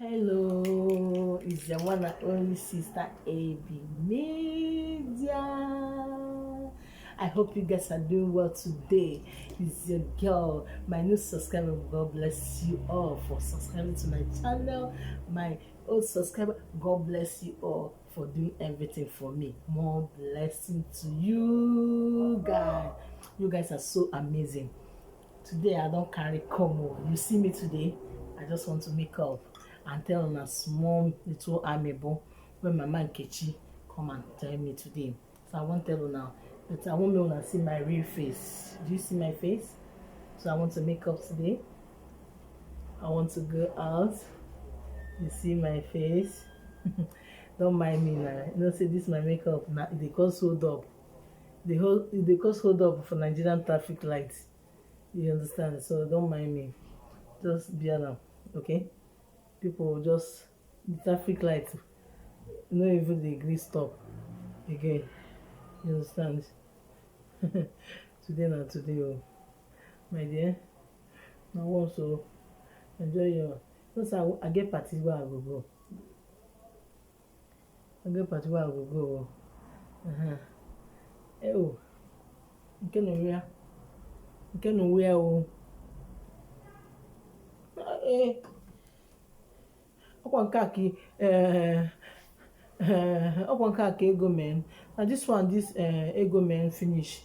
Hello, it's your one and only sister AB Media. I hope you guys are doing well today. It's your girl, my new subscriber. God bless you all for subscribing to my channel. My old subscriber, God bless you all for doing everything for me. More blessing to you guys. You guys are so amazing. Today I don't carry combo. You see me today, I just want to make up and tell una small little amebo when Mama Nkechi come and tell me today. So I won't tell una, but I want me to see my real face. Do you see my face? So I want to make up today. I want to go out. You see my face? Don't mind me now. You know, say this my makeup now. They cause hold up. They cause hold up for Nigerian traffic lights. You understand? So don't mind me. Just be around, okay? People will just the traffic light, not even the green stop again. You understand? Today, oh, my dear. I want to enjoy your. Because I get party where I will go. I get party where I will go. Oh, you can wear. You can wear. Oh, ọkwa nke a ka ego men na this ego men finish.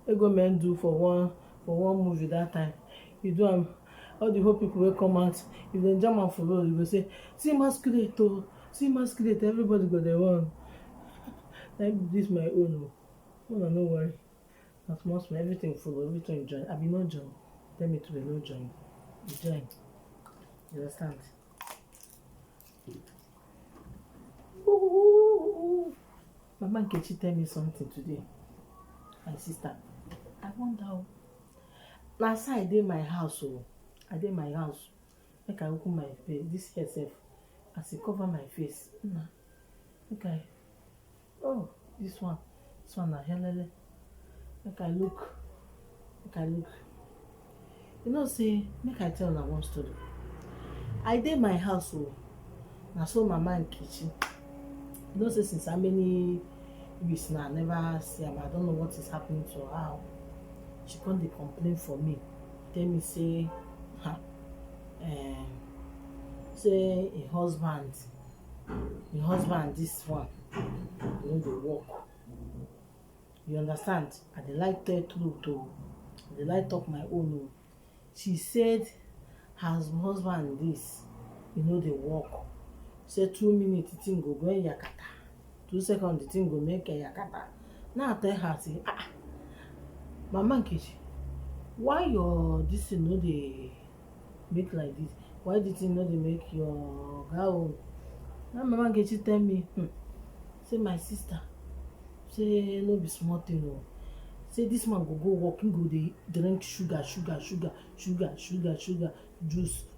Ego men do for one movie that time. You do all the whole people will come out. If they jam for road, you will say, see masquerade, oh, see masquerade, everybody go there one. Like this my own. Oh, no worry. That's most everything full, everything join. I be no join. Tell me to be no join. You join. You understand? Mama Nkechi tell me something today. My sister, I wonder how. Last time I did my house, Make I open my face. This hair self, as it cover my face. Okay. Oh, this one na helele. Make I look. You know, say, make I tell una one story. I did my house, na so Mama Nkechi. You know, say since how many weeks now I never see am. I don't know what is happening to her. She come dey complain for me. Tell me say, say her husband this one, you know, dey work. You understand? I dey like tell truth o. I dey like talk my own o. She said her husband this, you know, dey work. Say 2 minutes the thing go yakata. 2 seconds the thing go make a yakata. Now I tell her, say, Mama Nkechi, why your this thing no dey make like this? Why the thing no dey make your gown? Now Mama Nkechi tell me, say my sister, say no be small thing o. Say this man go work, he go dey drink sugar, juice,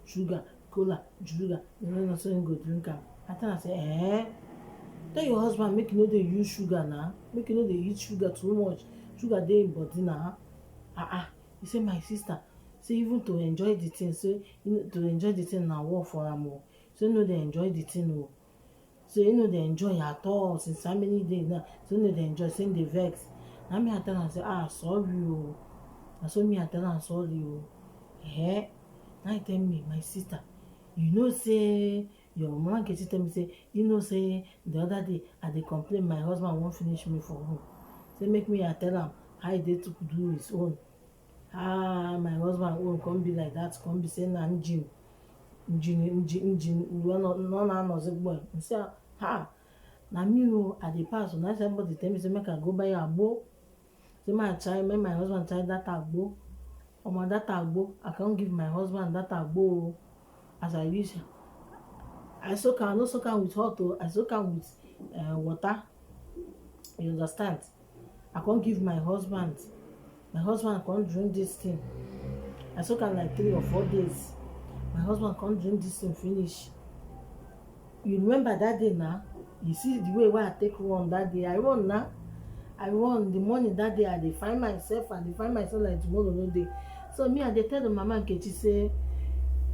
sugar, cola, sugar. You know, so he go drink am. I tell her, say, tell your husband make you no dey use sugar now. Make you no dey eat sugar too much. Sugar dey in body now. He say, my sister, say even to enjoy the thing, say to enjoy the thing na work for am o. So no dey enjoy the thing o. So you know they enjoy at all since how many days now. So you know they enjoy, saying they vex. Now me I tell her, say, sorry o. Na so me I tell her sorry o. Now he tell me, my sister, you know say your Mama Nkechi tell me, say, you know say the other day I dey complain my husband won't finish me for home. Say make me I tell him how he dey to do his own. My husband own come be like that, come be saying na engine no na boy. Say na me o I dey pass. Now somebody tell me, say make I go buy agbo. Say my child, make my husband try that agbo. My that agbo, I can't give my husband that agbo. As I wish, I soak am, no soak am with hot o. I soak am with water. You understand? I can't give my husband. My husband can't drink this thing. I soak am like 3 or 4 days. My husband can't drink this thing finish. You remember that day now? You see the way where I take run that day. I run now. I run the morning that day. I dey find myself like tomorrow no day. So me I dey tell the Mama Nkechi, say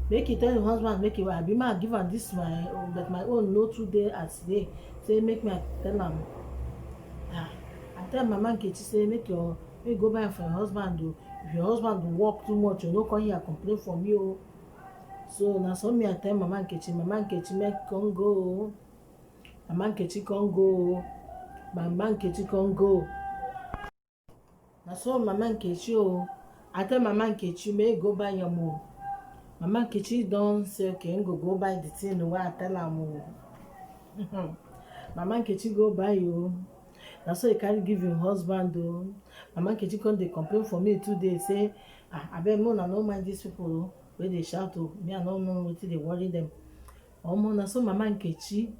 make he tell him husband make he abi ma give am this my own, but my own no too dey as dey say make me tell am. I tell mama Nkechi say make you go buy am for your husband o, if your husband dey work too much you no come here complain for me o. So na so me I tell mama Nkechi make come go o, mama Nkechi come go o, mama Nkechi come go. Na so mama Nkechi o, I tell mama Nkechi make go buy am o. Mama Nkechi don say okay him go buy the thing wey I tell am o. Mama Nkechi go buy o. Na so he carry give him husband o. Mama Nkechi come dey complain for me today say abeg make una no mind dis people o wey dey shout o, me I no know wetin dey worry dem. Omo na so mama Nkechi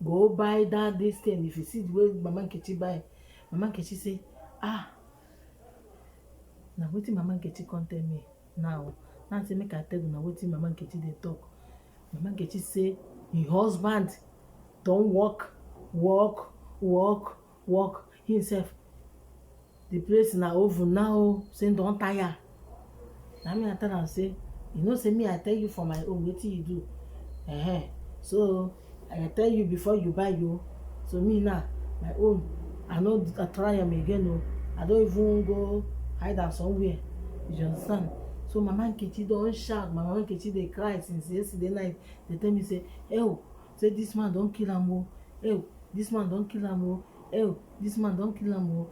go buy that this thing. If you see the way mama Nkechi buy, mama Nkechi say na wetin mama Nkechi come tell me now say make I tell una wetin mama Nkechi dey talk. Mama Nkechi say him husband don work himself, the place na oven now, say don tire. Na me I tell am say you know say me I tell you for my own wetin you do, so I tell you before you buy o. So me now my own I no try am again o, I don even go hide am somewhere, you understand. So mama Nkechi don shout, mama Nkechi dey cry since yesterday night. Dey tell me say say this man don kill am o, this man don kill am o, this man don kill am o,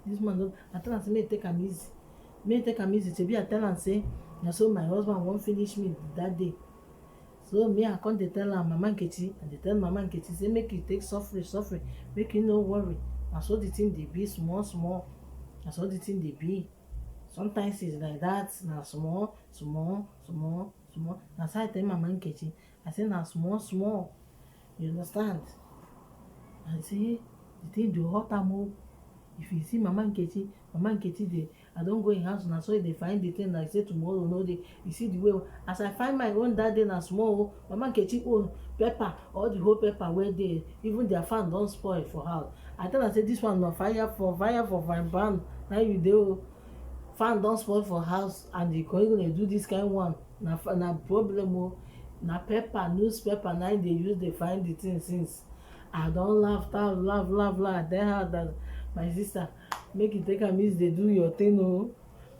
this man don. I tell am say make take am easy, shebi I tell am say na so my husband wan finish me that day. So me I come dey tell am mama Nkechi, I dey tell mama Nkechi say make he take suffering, make he no worry. Na so the thing dey be small, na so the thing dey be. Sometimes it's like that, na small. Na so I tell mama Nkechi, I say na small, you understand. I say the thing dey hurt am o. If you see mama Nkechi dey, I don go in house, na so he dey find the thing like say tomorrow no dey. You see the way as I find my own that day na small o. Mama Nkechi own pepper, all the whole pepper wey dey, even their fan don spoil for house. I tell am say this one na fire for frying pan na you dey o. Fan don spoil for house and you go do this kind one, na problem o. Na pepper, newspaper na dey use dey find the thing since. I don laugh. I tell her that my sister make you take am easy dey do your thing o,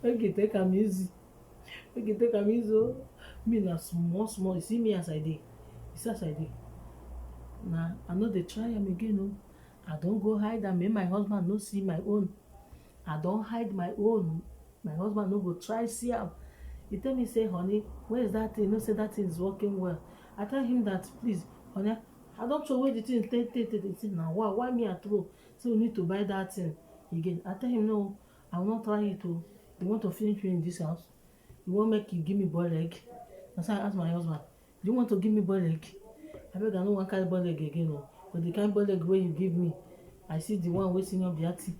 make you take am easy o. Me na small. You see me as I dey, na I no dey try am again o. I don go hide am make my husband no see my own. I don hide my own, my husband no go try see am. He tell me say honey where is that thing, you know say that thing is working well. I tell him that please honey I don throw away the thing take the thing na why me I throw, say we need to buy that thing again. I tell him no, I will not try it o. You want to finish me in this house, you want make you give me boiled egg. Na so I ask my husband, do you want to give me boiled egg? Abeg I no wan carry boiled egg again o, but the kind boiled egg wey you give me, I see the one wey senior Biati,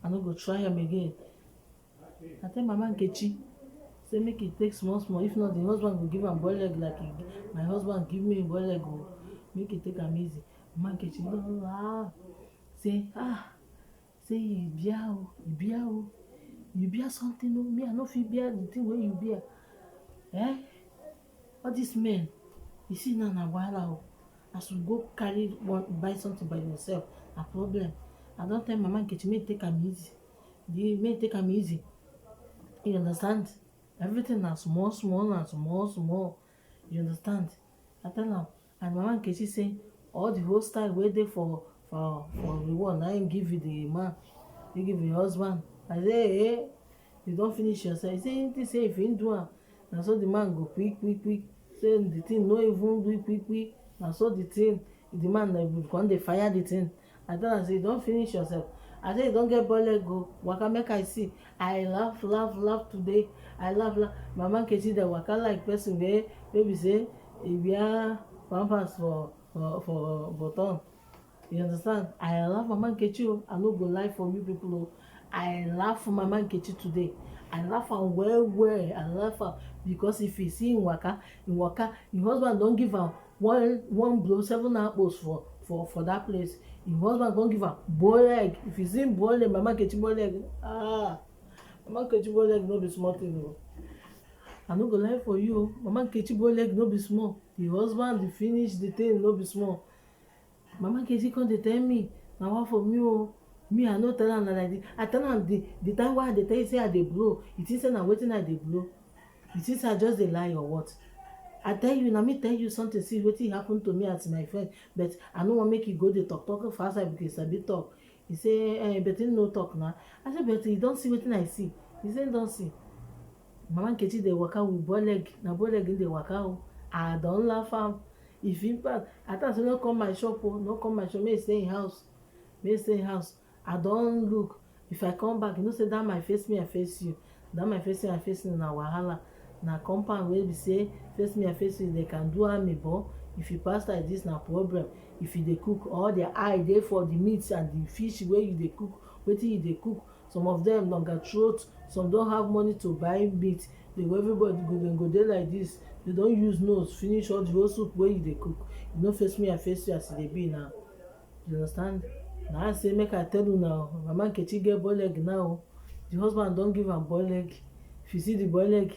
I no go try am again. I tell mama Nkechi say make he take small, if not the husband go give am boiled egg like my husband give me boiled egg o, make he take am easy. Mama Nkechi don laugh say you bear something o, me I no fit bear the thing wey you bear. All these men you see now na wahala o. As you go buy something by yourself na problem. I don tell mama Nkechi make take am easy, you understand. Everything na small, you understand. I tell am, and mama Nkechi say all the whole style wey dey for reward na him give you the man, he give your husband. I say you don finish yourself. He say him think say if him do am na so the man go quick, say the thing no even do quick. Na so the man go come dey fire the thing. I tell am say you don finish yourself. I say you don get boiled egg o, waka make I see. I laugh today. I laugh. Mama Nkechi dey waka like person wey be say e wear pampers for bottom, you understand. I laugh mama Nkechi o, I no go lie for you people o. I laugh for mama Nkechi today. I laugh am well. I laugh am because if you see him waka, him husband don give am one blow 7 apples for that place. Him husband don give am boiled egg. If you see boiled egg, mama Nkechi boiled egg, mama Nkechi boiled egg no be small thing o. I no go lie for you. Mama Nkechi bow leg no be small. The husband dey finish the thing no be small. Mama Nkechi come dey tell me, na one for me o. Me, I no tell am na like this. I tell am the time wey I dey tell you say I dey blow. You think say na wetin I dey blow? You think say I just dey lie or what? I tell you, na me tell you something, see wetin happen to me as my friend, but I no wan make you go dey talk for outside because I sabi talk. He say, but him no talk na. I say, but you don see wetin I see? He say, don see. Mama Nkechi dey waka with bow leg, na bow leg him dey waka o. I don laugh am. If him pass, I tell am say no come my shop o, no come my shop, make you stay in house. Make you stay in house. I don look. If I come back, you know say that my face me I face you. That my face me I face you na wahala. Na compound wey be say face me I face you, they can do amebo. If you pass like this na problem. If you dey cook, all their eye dey for the meat and the fish wey you dey cook, wetin you dey cook. Some of them longer throat, some don't have money to buy meat. They go everybody go dey like this. They don use nose finish all the whole soup wey you dey cook. You no face me I face you as e dey be now. You understand? Na I say make I tell you now. Mama Nkechi get bow leg now. The husband don give am bow leg. If you see the bow leg,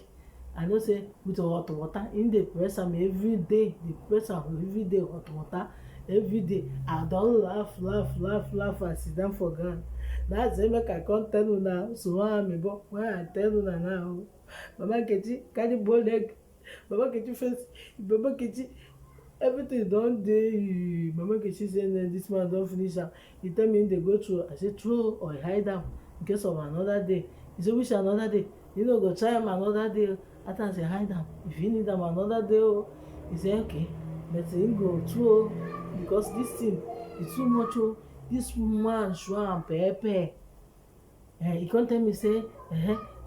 I know say with hot water, him dey press am every day. Dey press am every day, hot water every day. I don laugh and sit down for ground. That's say make I come tell you now. So amebo, when I tell you now, Mama Nkechi carry bow leg. Mama Nkechi face, Mama Nkechi everything don dey. Mama Nkechi say this man don finish am. He tell me him dey go through. I say through or hide am in case of another day. He say which another day? You no go try am another day. After I say hide am. If you need am another day o. He say okay, but him go through because this thing is too much o. This man show am pepper. He come tell me say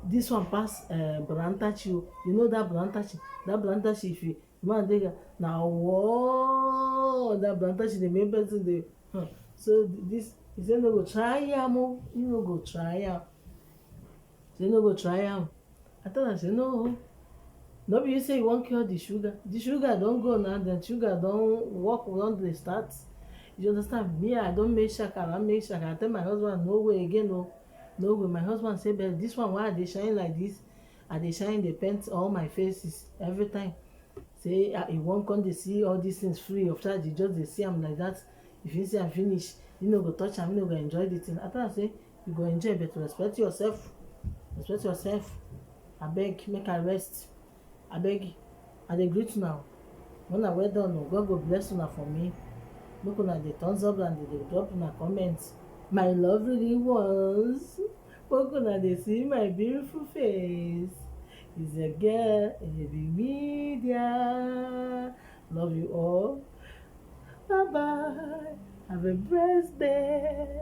this one pass Brantachi o. You know that Brantachi? That Brantachi if you man dey na war. That Brantachi dey make person dey. So this he say no go try am o. He no go try am. Say no go try am. I tell am say no. No be you say you wan cure the sugar. The sugar don go now. The sugar don work don dey start. You understand? Me, I don make shakara. I tell my husband no way again o. No way. My husband say, but this one why I dey shine like this? I dey shine dey paint all my faces every time. Say he wan come dey see all these things free of charge. He just dey see am like that. If you see am finish, you no go touch am, you no go enjoy the thing. I tell am say you go enjoy, but respect yourself. Respect yourself. Abeg, make I rest. Abeg, I dey greet now. When I well done, God go bless una for me. Make una dey thumbs up and dey drop una comments. My lovely ones, make una dey see my beautiful face. It's a girl, AB Media. Love you all. Bye bye. Have a blessed day.